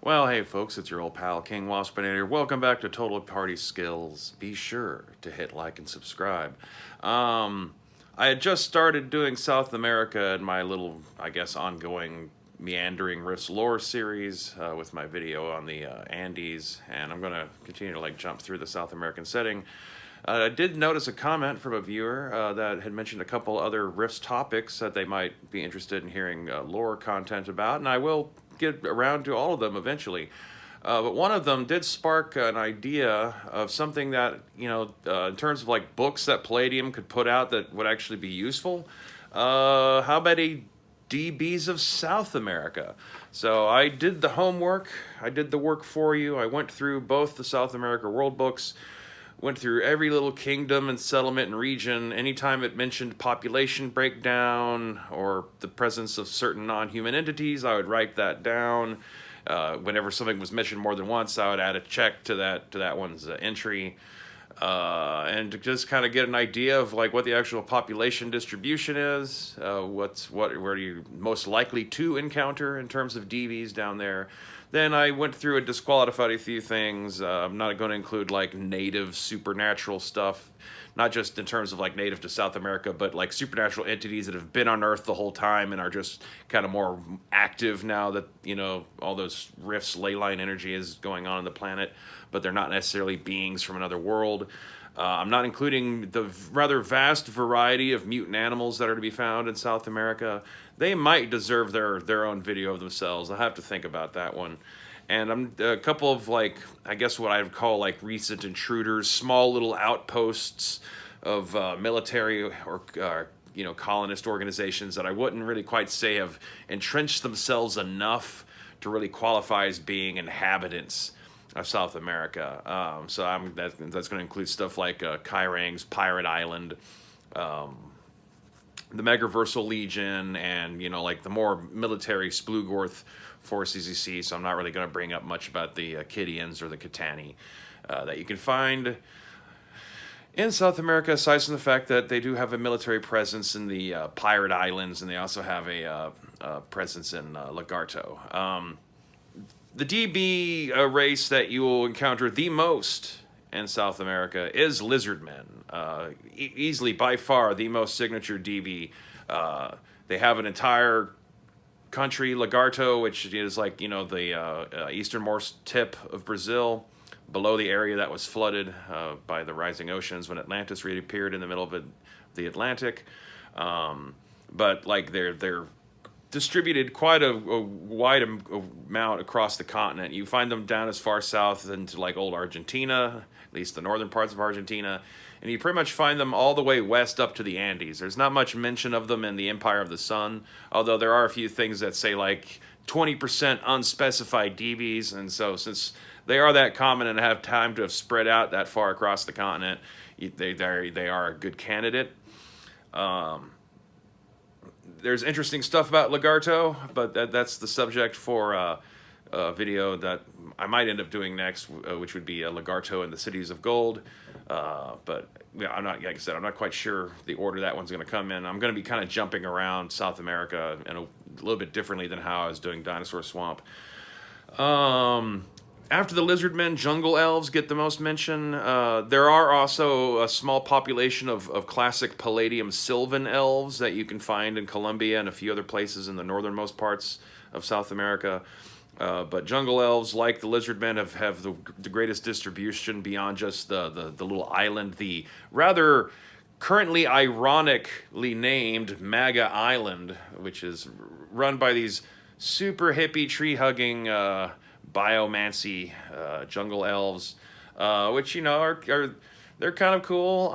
Well, hey folks, it's your old pal King Waspinator. Welcome back to Total Party Skills. Be sure to hit like and subscribe. I had just started doing South America in my little, I guess, ongoing Meandering Rifts lore series with my video on the Andes, and I'm going to continue to jump through the South American setting. I did notice a comment from a viewer that had mentioned a couple other Rifts topics that they might be interested in hearing lore content about, and I will get around to all of them eventually. But one of them did spark an idea of something that, in terms of books that Palladium could put out that would actually be useful. How about a DBs of South America? So I did the homework, I did the work for you. I went through both the South America world books, went through every little kingdom and settlement and region. Anytime it mentioned population breakdown or the presence of certain non-human entities, I would write that down. Whenever something was mentioned more than once, I would add a check to that one's entry. And to just kind of get an idea of what the actual population distribution is, where are you most likely to encounter in terms of DVs down there. Then I went through and disqualified a few things. I'm not going to include native supernatural stuff, not just in terms of native to South America, but supernatural entities that have been on Earth the whole time and are just kind of more active now that all those rifts, ley line energy is going on the planet, but they're not necessarily beings from another world. I'm not including the rather vast variety of mutant animals that are to be found in South America. They might deserve their own video of themselves. I'll have to think about that one. And I'm a couple of I guess what I would call recent intruders, small little outposts of military or colonist organizations that I wouldn't really quite say have entrenched themselves enough to really qualify as being inhabitants of South America. So that's going to include stuff like Kairang's Pirate Island, the Megaversal Legion, and the more military Splugorth forces you see. So I'm not really going to bring up much about the Kidians or the Kitani that you can find in South America, aside from the fact that they do have a military presence in the Pirate Islands, and they also have a presence in Lagarto. The DB race that you will encounter the most in South America is Lizardmen. Easily, by far, the most signature DB. They have an entire country, Lagarto, which is the easternmost tip of Brazil, below the area that was flooded by the rising oceans when Atlantis reappeared in the middle of the Atlantic. But they're distributed quite a wide amount across the continent. You find them down as far south into old Argentina, at least the northern parts of Argentina, and you pretty much find them all the way west up to the Andes. There's not much mention of them in the Empire of the Sun, although there are a few things that say 20% unspecified DBs, and so since they are that common and have time to have spread out that far across the continent, they are a good candidate. There's interesting stuff about Lagarto, but that's the subject for a video that I might end up doing next, which would be Lagarto and the Cities of Gold. But I'm not, like I said, I'm not quite sure the order that one's going to come in. I'm going to be kind of jumping around South America in a little bit differently than how I was doing Dinosaur Swamp. After the Lizardmen, Jungle Elves get the most mention. There are also a small population of classic Palladium Sylvan Elves that you can find in Colombia and a few other places in the northernmost parts of South America. But Jungle Elves, like the Lizardmen, have the greatest distribution beyond just the little island. The rather currently ironically named Maga Island, which is run by these super hippie tree-hugging biomancy jungle elves, which are they're kind of cool.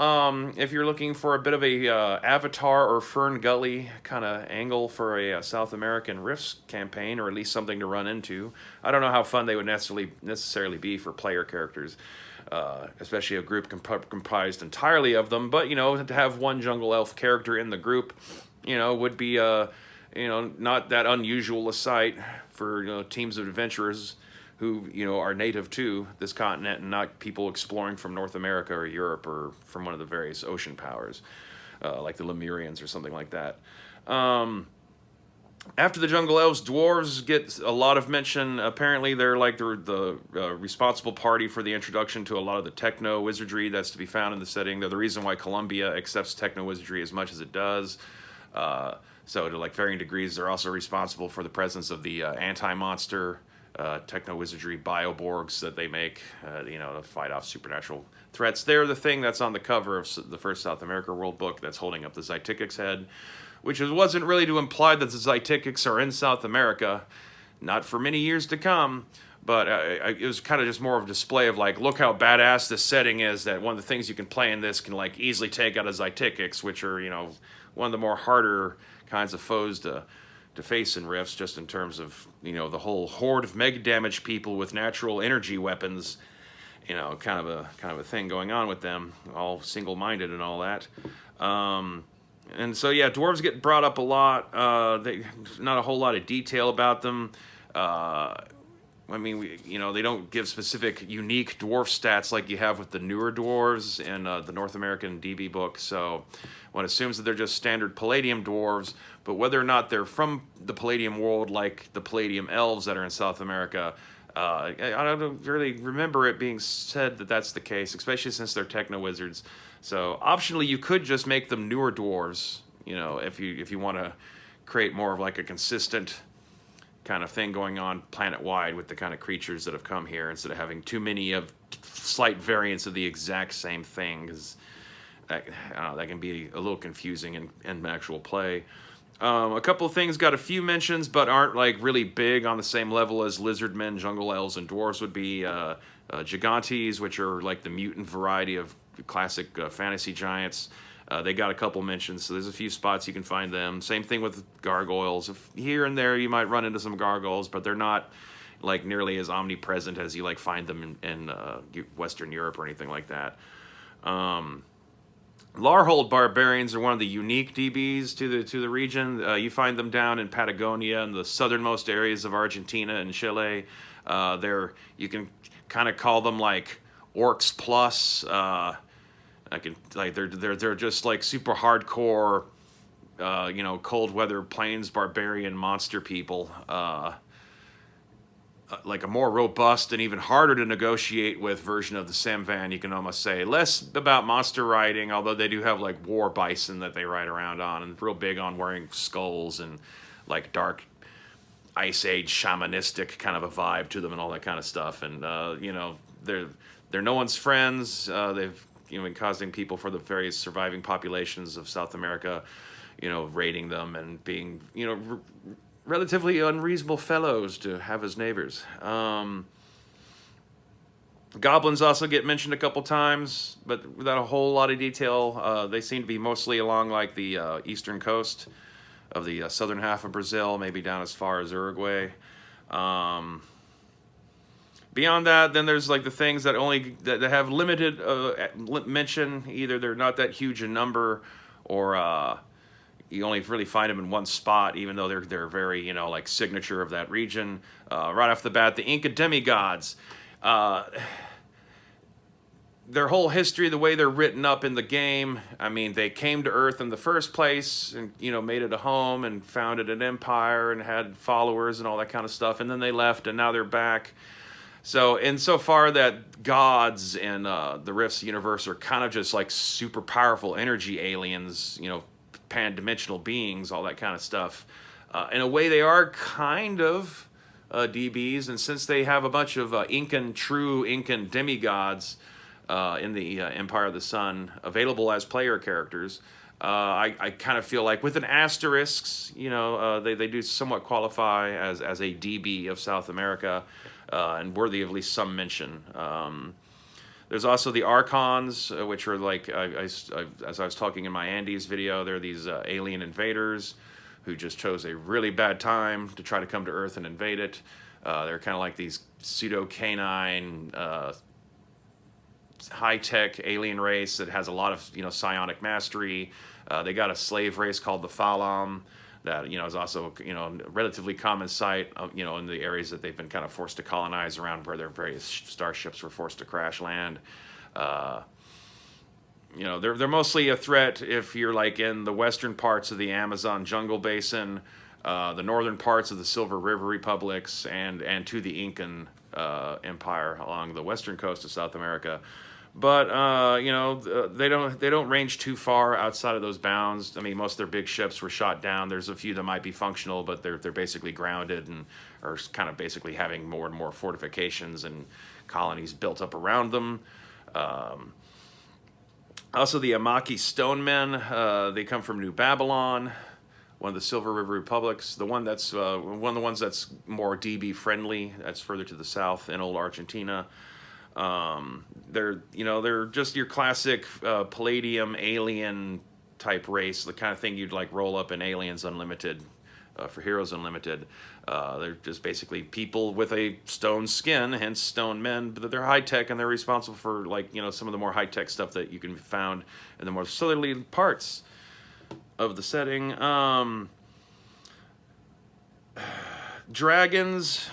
If you're looking for a bit of a Avatar or Fern Gully kind of angle for a South American Rifts campaign, or at least something to run into. I don't know how fun they would necessarily be for player characters, especially a group comprised entirely of them. But to have one jungle elf character in the group, would be not that unusual a sight for teams of adventurers who are native to this continent and not people exploring from North America or Europe or from one of the various ocean powers, like the Lemurians or something like that. After the jungle elves, dwarves get a lot of mention. Apparently, they're like the responsible party for the introduction to a lot of the techno wizardry that's to be found in the setting. They're the reason why Columbia accepts techno wizardry as much as it does. So, to like varying degrees, they're also responsible for the presence of the anti-monster techno wizardry bioborgs that they make, to fight off supernatural threats. They're the thing that's on the cover of the first South America World Book that's holding up the Zytikics head, which wasn't really to imply that the Zytikics are in South America, not for many years to come, but it was kind of just more of a display of like, look how badass this setting is, that one of the things you can play in this can like easily take out a Zytikics, which are, one of the more harder kinds of foes to face in Rifts, just in terms of, the whole horde of mega damage people with natural energy weapons, kind of a thing going on with them, all single-minded and all that. And so, yeah, dwarves get brought up a lot. Not a whole lot of detail about them. They don't give specific unique dwarf stats like you have with the newer dwarves in the North American DB book. So one assumes that they're just standard Palladium dwarves, but whether or not they're from the Palladium world like the Palladium elves that are in South America, I don't really remember it being said that that's the case, especially since they're techno wizards. So optionally, you could just make them newer dwarves, if you want to create more of like a consistent kind of thing going on planet-wide with the kind of creatures that have come here, instead of having too many of slight variants of the exact same thing, because that can be a little confusing in actual play. A couple of things got a few mentions, but aren't like really big on the same level as Lizardmen, Jungle Elves, and Dwarves would be. Gigantes, which are like the mutant variety of classic fantasy giants. They got a couple mentions, so there's a few spots you can find them. Same thing with gargoyles. Here and there you might run into some gargoyles, but they're not like nearly as omnipresent as you like find them in Western Europe or anything like that. Larhold barbarians are one of the unique DBs to the region. You find them down in Patagonia and the southernmost areas of Argentina and Chile. You can kind of call them like orcs plus. They're just like super hardcore, cold weather plains barbarian monster people. Like a more robust and even harder to negotiate with version of the Samvan, you can almost say. Less about monster riding, although they do have like war bison that they ride around on, and real big on wearing skulls and like dark Ice Age shamanistic kind of a vibe to them and all that kind of stuff. And they're no one's friends. They've been causing people for the various surviving populations of South America, raiding them and being relatively unreasonable fellows to have as neighbors. Goblins also get mentioned a couple times, but without a whole lot of detail. They seem to be mostly along like the eastern coast of the southern half of Brazil, maybe down as far as Uruguay. Beyond that, then there's like the things that that have limited mention. Either they're not that huge in number, or you only really find them in one spot, even though they're very like signature of that region. Right off the bat, the Inca Demigods. Their whole history, the way they're written up in the game, I mean, they came to Earth in the first place and, made it a home and founded an empire and had followers and all that kind of stuff. And then they left and now they're back. So insofar that gods in the Rifts universe are kind of just like super powerful energy aliens, pan-dimensional beings, all that kind of stuff. In a way, they are kind of DBs. And since they have a bunch of true Incan demigods, in the Empire of the Sun available as player characters, I kind of feel like with an asterisk, they do somewhat qualify as a DB of South America, and worthy of at least some mention. There's also the Archons, which are like, as I was talking in my Andes video, they're these alien invaders who just chose a really bad time to try to come to Earth and invade it. They're kind of like these pseudo-canine, high-tech alien race that has a lot of psionic mastery. They got a slave race called the Falam that is also relatively common sight in the areas that they've been kind of forced to colonize around where their various starships were forced to crash land. They're mostly a threat if you're like in the western parts of the Amazon jungle basin, the northern parts of the Silver River republics and to the Incan Empire along the western coast of South America. But they don't range too far outside of those bounds. I mean, most of their big ships were shot down. There's a few that might be functional, but they're basically grounded and are kind of basically having more and more fortifications and colonies built up around them. Also, the Amaki Stone Men. They come from New Babylon, one of the Silver River republics. The one that's one of the ones that's more DB friendly. That's further to the south in old Argentina. They're just your classic Palladium alien type race, the kind of thing you'd like roll up in Aliens Unlimited for Heroes Unlimited. They're just basically people with a stone skin, hence stone men, but they're high tech and they're responsible for some of the more high tech stuff that you can be found in the more southerly parts of the setting. Dragons.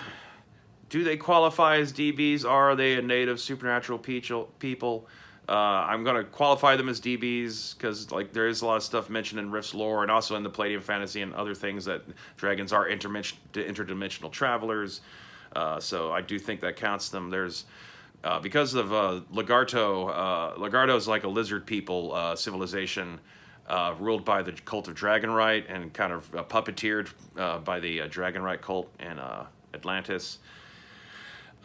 Do they qualify as DBs? Are they a native supernatural people? I'm going to qualify them as DBs because there is a lot of stuff mentioned in Rift's lore and also in the Palladium fantasy and other things that dragons are interdimensional travelers. So I do think that counts them. There's because of Lagarto. Lagarto is like a lizard people civilization ruled by the cult of Dragonrite and kind of puppeteered by the Dragonrite cult in Atlantis.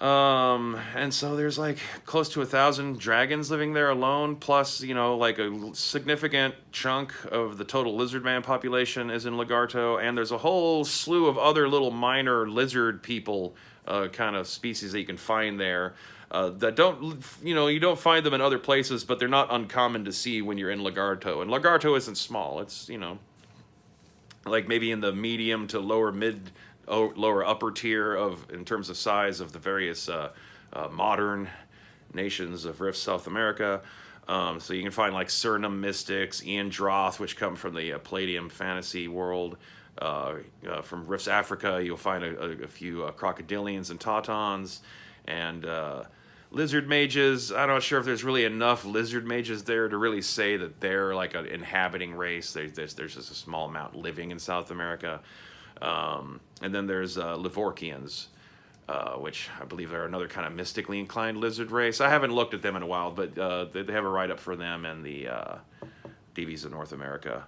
And so there's close to 1,000 dragons living there alone, plus, a significant chunk of the total Lizardman population is in Lagarto, and there's a whole slew of other little minor lizard people, kind of species that you can find there, that don't, you don't find them in other places, but they're not uncommon to see when you're in Lagarto. And Lagarto isn't small. It's, maybe in the medium to lower upper tier in terms of size of the various modern nations of Rift South America. So you can find Suriname mystics, Ian Droth, which come from the Palladium fantasy world. From Rift's Africa, you'll find a few crocodilians and tautons, and lizard mages. I'm not sure if there's really enough lizard mages there to really say that they're an inhabiting race. There's just a small amount living in South America. And then there's Livorkians, which I believe are another kind of mystically inclined lizard race. I haven't looked at them in a while, but they have a write-up for them and the DBs of North America.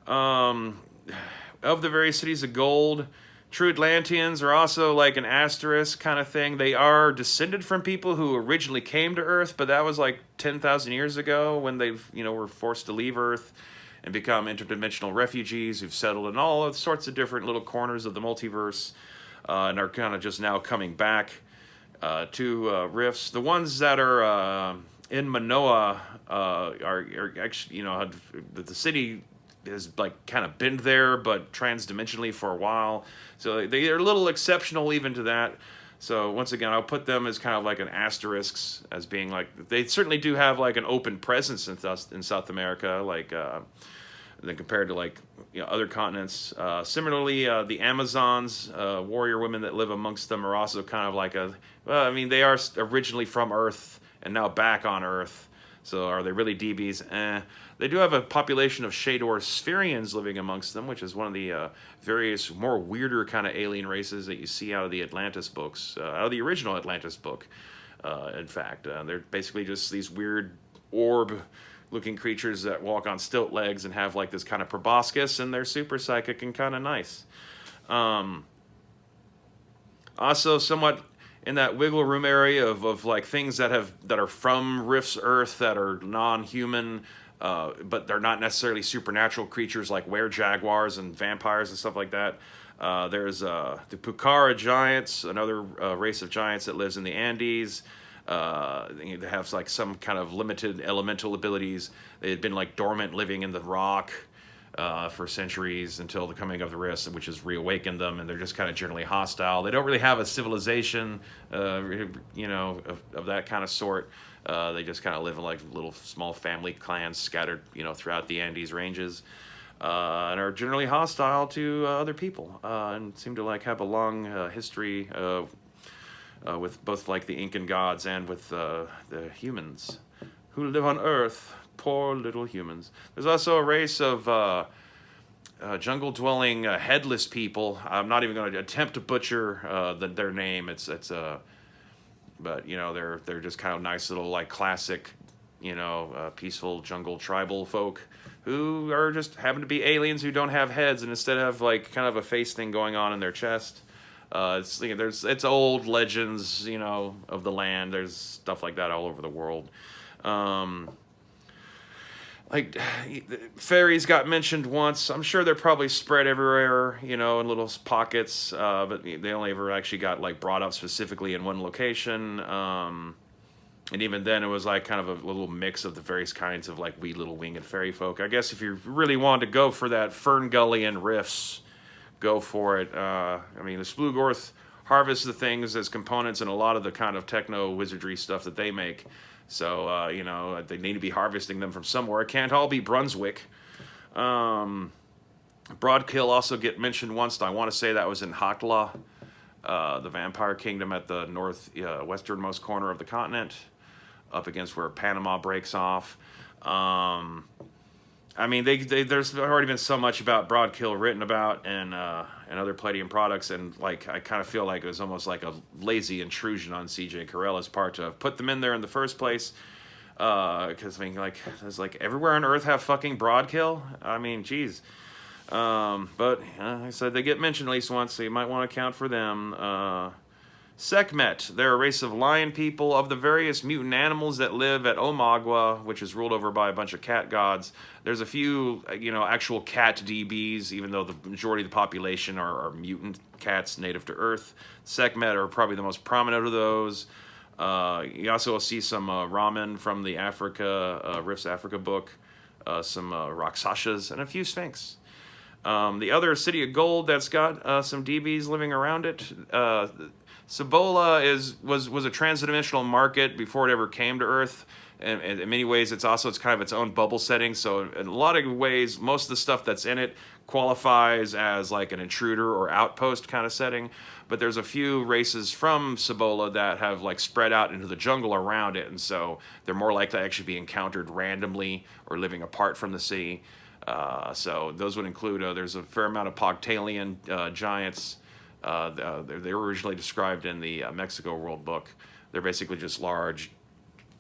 Of the various cities of gold, True Atlanteans are also an asterisk kind of thing. They are descended from people who originally came to Earth, but that was 10,000 years ago when they were forced to leave Earth and become interdimensional refugees who've settled in all sorts of different little corners of the multiverse and are kind of just now coming back to Rifts. The ones that are in Manoa are actually, the city has kind of been there, but transdimensionally for a while. So they are a little exceptional even to that. So once again, I'll put them as kind of an asterisk, as being they certainly do have an open presence in South America, than compared to other continents. Similarly, the Amazons, warrior women that live amongst them, are also kind of they are originally from Earth and now back on Earth. So are they really DBs? They do have a population of Shador Spherians living amongst them, which is one of the various more weirder kind of alien races that you see out of the Atlantis books, out of the original Atlantis book, in fact. They're basically just these weird orb-looking creatures that walk on stilt legs and have this kind of proboscis, and they're super psychic and kind of nice. Also, somewhat in that wiggle room area of things that are from Rift's Earth that are non-human, but they're not necessarily supernatural creatures like were-jaguars and vampires and stuff like that. There's the Pukara Giants, another race of giants that lives in the Andes. They have some kind of limited elemental abilities. They had been dormant, living in the rock for centuries until the coming of the Rifts, which has reawakened them, and they're just kind of generally hostile. They don't really have a civilization, of that kind of sort. They just kind of live in little small family clans scattered, throughout the Andes ranges, and are generally hostile to other people, and seem to have a long history with both the Incan gods and with the humans who live on Earth. Poor little humans. There's also a race of jungle-dwelling headless people. I'm not even going to attempt to butcher their name. But you know, they're just kind of nice little like classic, you know, peaceful jungle tribal folk who are just happen to be aliens who don't have heads and instead have like kind of a face thing going on in their chest. It's old legends, you know, of the land. There's stuff like that all over the world. Like fairies got mentioned once. I'm sure they're probably spread everywhere, you know, in little pockets. But they only ever actually got like brought up specifically in one location. And even then, it was like kind of a little mix of the various kinds of like wee little winged fairy folk. I guess if you really wanted to go for that Ferngullian riffs, go for it. I mean, the Splugorth harvests the things as components in a lot of the kind of techno wizardry stuff that they make. So, you know, they need to be harvesting them from somewhere. It can't all be Brunswick. Broadkill also get mentioned once. I want to say that was in Hakla, the vampire kingdom at the westernmost corner of the continent, up against where Panama breaks off. I mean, there's already been so much about Broadkill written about and other Palladium products, and like I kind of feel like it was almost like a lazy intrusion on C.J. Carella's part to put them in there in the first place. Because I mean, like, there's like everywhere on Earth have fucking Broadkill. I mean, geez. But like I said, they get mentioned at least once, so you might want to account for them. Sekhmet, they're a race of lion people of the various mutant animals that live at Omagua, which is ruled over by a bunch of cat gods. There's a few, you know, actual cat DBs, even though the majority of the population are mutant cats native to Earth. Sekhmet are probably the most prominent of those. You also will see some ramen from the Rifts Africa book, some Rakshasas, and a few Sphinx. The other City of Gold that's got some DBs living around it. Cibola was a transdimensional market before it ever came to Earth. And in many ways, it's kind of its own bubble setting. So in a lot of ways, most of the stuff that's in it qualifies as like an intruder or outpost kind of setting. But there's a few races from Cibola that have like spread out into the jungle around it. And so they're more likely to actually be encountered randomly or living apart from the city. So those would include, there's a fair amount of Pogtalian giants. They were originally described in the Mexico World Book. They're basically just large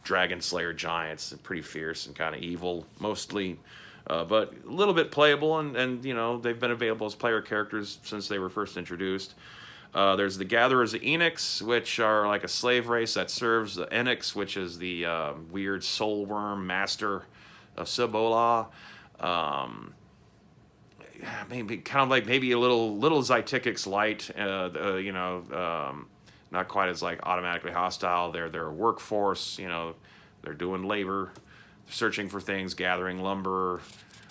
dragon slayer giants, and pretty fierce and kind of evil, mostly, but a little bit playable, and you know, they've been available as player characters since they were first introduced. There's the Gatherers of Enix, which are like a slave race that serves the Enix, which is the weird soul worm master of Cibola. Maybe kind of like maybe a little Zytikix light, you know, not quite as like automatically hostile. They're a workforce, you know, they're doing labor, searching for things, gathering lumber,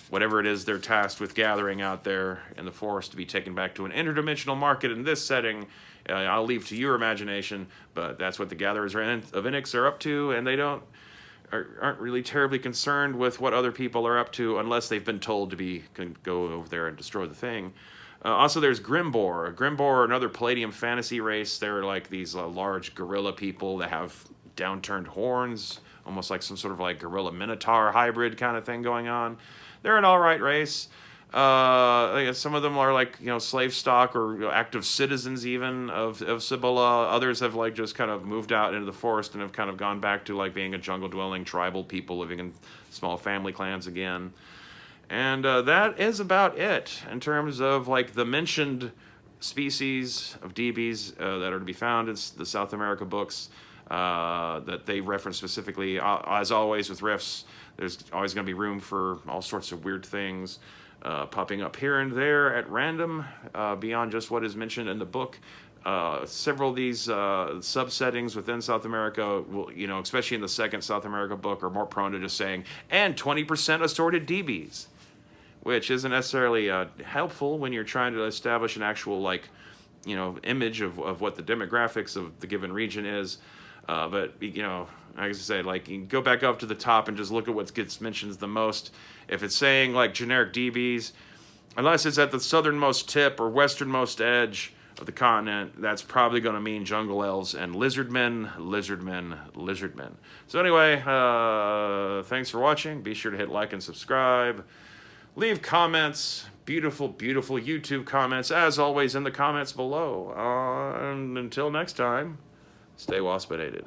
whatever it is they're tasked with gathering out there in the forest to be taken back to an interdimensional market in this setting. I'll leave to your imagination, but that's what the Gatherers of Enix are up to, and they aren't really terribly concerned with what other people are up to unless they've been told to go over there and destroy the thing. Also, there's Grimbor. Grimbor are another Palladium fantasy race. They're like these large gorilla people that have downturned horns, almost like some sort of like gorilla minotaur hybrid kind of thing going on. They're an all-right race. Some of them are like, you know, slave stock or, you know, active citizens even of Cibola. Others have like just kind of moved out into the forest and have kind of gone back to like being a jungle-dwelling tribal people living in small family clans again. And that is about it in terms of like the mentioned species of DBs that are to be found in the South America books that they reference specifically. As always with Rifts, there's always going to be room for all sorts of weird things popping up here and there at random beyond just what is mentioned in the book. Several of these subsettings within South America, will, you know, especially in the second South America book, are more prone to just saying, and 20% assorted DBs, which isn't necessarily helpful when you're trying to establish an actual, like, you know, image of what the demographics of the given region is. But, you know, like I said, like, you can go back up to the top and just look at what gets mentioned the most. If it's saying, like, generic DBs, unless it's at the southernmost tip or westernmost edge of the continent, that's probably going to mean jungle elves and lizardmen. So anyway, thanks for watching. Be sure to hit like and subscribe. Leave comments. beautiful, beautiful YouTube comments, as always, in the comments below. And until next time, stay waspinated.